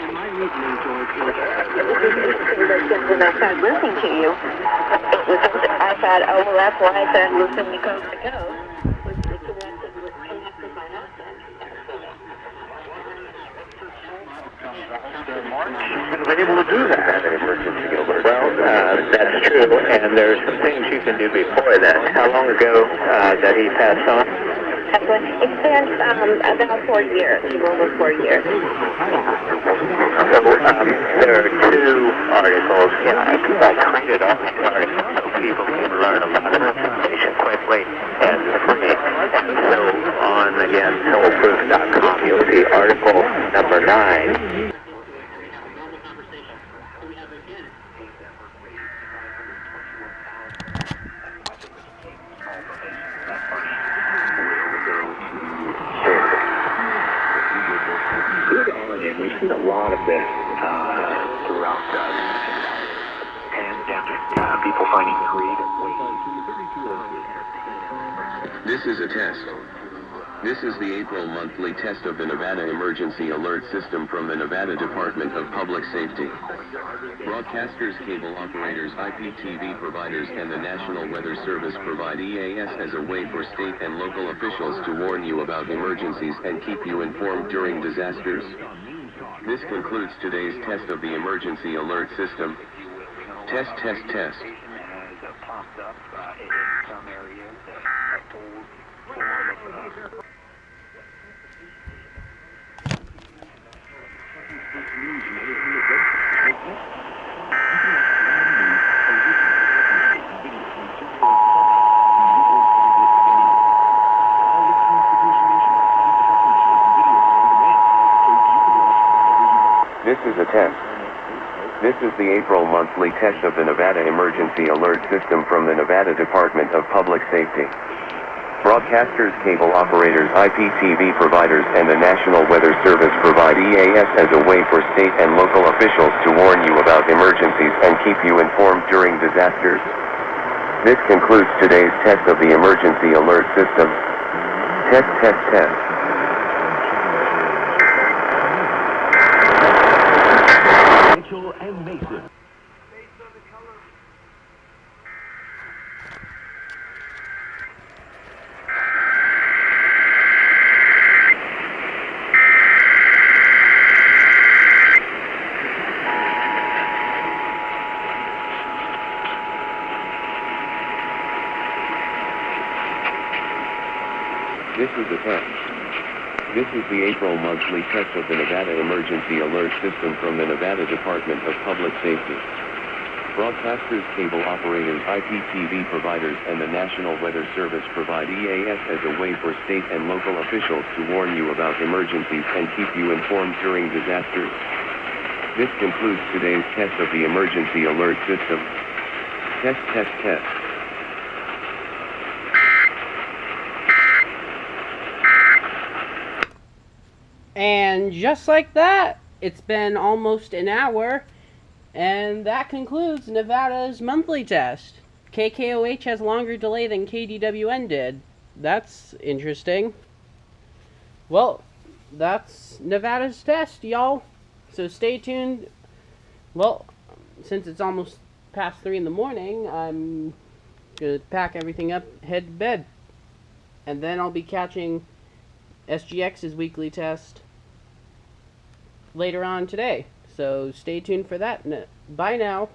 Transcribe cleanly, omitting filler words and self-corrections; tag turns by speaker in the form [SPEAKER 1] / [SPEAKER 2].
[SPEAKER 1] And my reasoning, George, is...
[SPEAKER 2] It was just interesting that when I started listening to you, I thought, oh, well, that's why I started listening to Coast to Coast, was connected by accent.
[SPEAKER 3] You've been able to do that. Emergency alert. Well, that's true, and there's some things you can do before that. How long ago that he passed on?
[SPEAKER 2] It's been about 4 years, almost 4 years.
[SPEAKER 3] So there are two articles. I created all these articles so people can learn a lot of information quickly and free. And so on, again, soulproof.com, you'll see article number 9. We've seen a lot of this throughout the pandemic. People finding creative ways.
[SPEAKER 4] This is a test. This is the April monthly test of the Nevada Emergency Alert System from the Nevada Department of Public Safety. Broadcasters, cable operators, IPTV providers, and the National Weather Service provide EAS as a way for state and local officials to warn you about emergencies and keep you informed during disasters. This concludes today's test of the Emergency Alert System. Test, test, test. This is a test. This is the April monthly test of the Nevada Emergency Alert System from the Nevada Department of Public Safety. Broadcasters, cable operators, IPTV providers, and the National Weather Service provide EAS as a way for state and local officials to warn you about emergencies and keep you informed during disasters. This concludes today's test of the Emergency Alert System. Test, test, test.
[SPEAKER 1] And Mason.
[SPEAKER 4] This is a test. This is the April monthly test of the Nevada Emergency Alert System from the Nevada Department of Public Safety. Broadcasters, cable operators, IPTV providers, and the National Weather Service provide EAS as a way for state and local officials to warn you about emergencies and keep you informed during disasters. This concludes today's test of the Emergency Alert System. Test, test, test.
[SPEAKER 5] And just like that, it's been almost an hour, and that concludes Nevada's monthly test. KKOH has longer delay than KDWN did. That's interesting. Well, that's Nevada's test, y'all. So stay tuned. Well, since it's almost past 3 in the morning, I'm gonna pack everything up, head to bed. And then I'll be catching SGX's weekly test later on today. So stay tuned for that. Bye now.